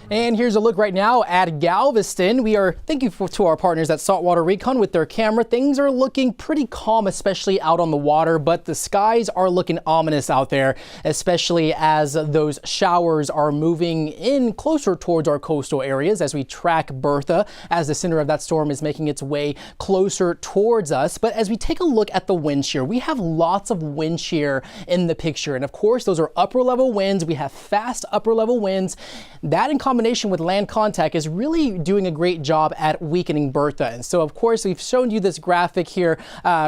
And here's a look right now at Galveston. We are thanking to our partners at Saltwater Recon with their camera. Things are looking pretty calm, especially out on the water, but the skies are looking ominous out there, especially as those showers are moving in closer towards our coastal areas as we track Bertha, as the center of that storm is making its way closer towards us. But as we take a look at the wind shear, we have lots of wind shear in the picture. And of course, those are upper level winds. We have fast upper level winds. That in combination with land contact is really doing a great job at weakening Bertha. And so of course we've shown you this graphic here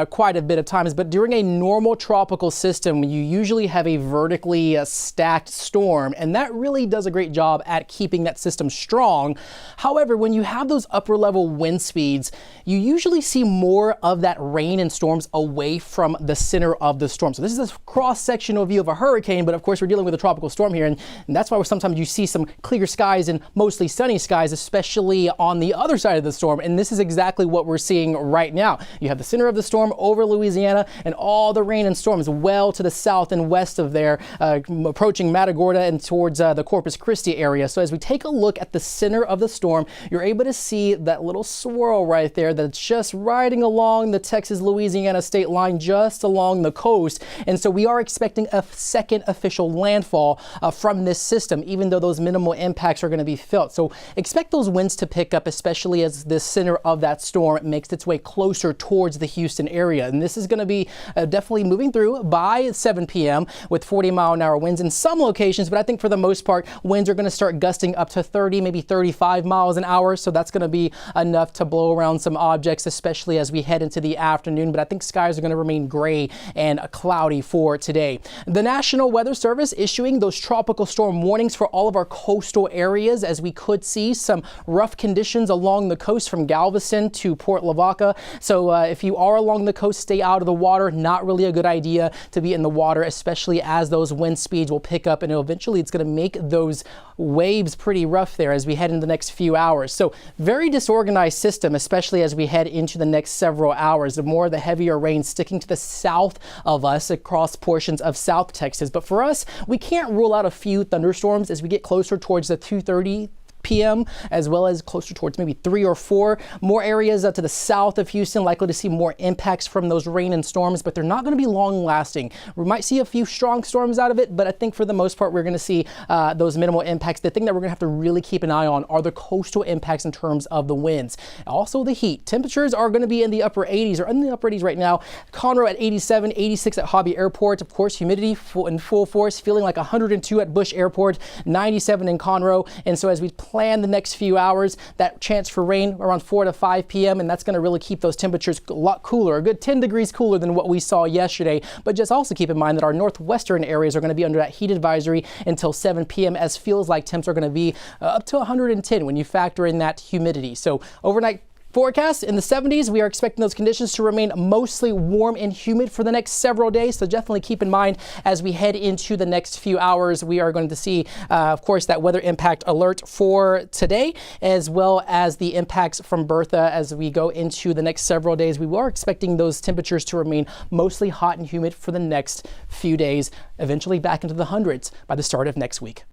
quite a bit of times, but during a normal tropical system you usually have a vertically stacked storm, and that really does a great job at keeping that system strong. However, when you have those upper level wind speeds, you usually see more of that rain and storms away from the center of the storm. So this is a cross-sectional view of a hurricane, but of course we're dealing with a tropical storm here, and that's why sometimes you see some clear skies and mostly sunny skies, especially on the other side of the storm. And this is exactly what we're seeing right now. You have the center of the storm over Louisiana and all the rain and storms well to the south and west of there, approaching Matagorda and towards the Corpus Christi area. So as we take a look at the center of the storm, you're able to see that little swirl right there that's just riding along the Texas-Louisiana state line, just along the coast. And so we are expecting a second official landfall from this system, even though those minimal impacts are going to be felt. So expect those winds to pick up, especially as the center of that storm makes its way closer towards the Houston area. And this is going to be definitely moving through by 7 p.m. with 40-mile-an-hour winds in some locations. But I think for the most part, winds are going to start gusting up to 30, maybe 35 miles an hour. So that's going to be enough to blow around some objects, especially as we head into the afternoon. But I think skies are going to remain gray and cloudy for today. The National Weather Service issuing those tropical storm warnings for all of our coastal areas, as we could see some rough conditions along the coast from Galveston to Port Lavaca. So if you are along the coast, stay out of the water. Not really a good idea to be in the water, especially as those wind speeds will pick up, and eventually it's going to make those waves pretty rough there as we head into the next few hours. So very disorganized system, especially as we head into the next several hours. The more the heavier rain sticking to the south of us across portions of South Texas. But for us, we can't rule out a few thunderstorms as we get closer towards the 2:30 p.m. as well as closer towards maybe 3 or 4. More areas to the south of Houston likely to see more impacts from those rain and storms, but they're not going to be long lasting. We might see a few strong storms out of it, but I think for the most part we're going to see those minimal impacts. The thing that we're going to have to really keep an eye on are the coastal impacts in terms of the winds. Also the heat. Temperatures are going to be in the upper 80s, or in the upper 80s right now. Conroe at 87, 86 at Hobby Airport. Of course, humidity in full force, feeling like 102 at Bush Airport, 97 in Conroe. And so as we plan the next few hours, that chance for rain around 4 to 5 p.m. and that's going to really keep those temperatures a lot cooler, a good 10 degrees cooler than what we saw yesterday. But just also keep in mind that our northwestern areas are going to be under that heat advisory until 7 p.m. as feels like temps are going to be up to 110 when you factor in that humidity. So overnight forecast in the 70s. We are expecting those conditions to remain mostly warm and humid for the next several days. So definitely keep in mind as we head into the next few hours, we are going to see, of course, that weather impact alert for today, as well as the impacts from Bertha as we go into the next several days. We are expecting those temperatures to remain mostly hot and humid for the next few days, eventually back into the hundreds by the start of next week.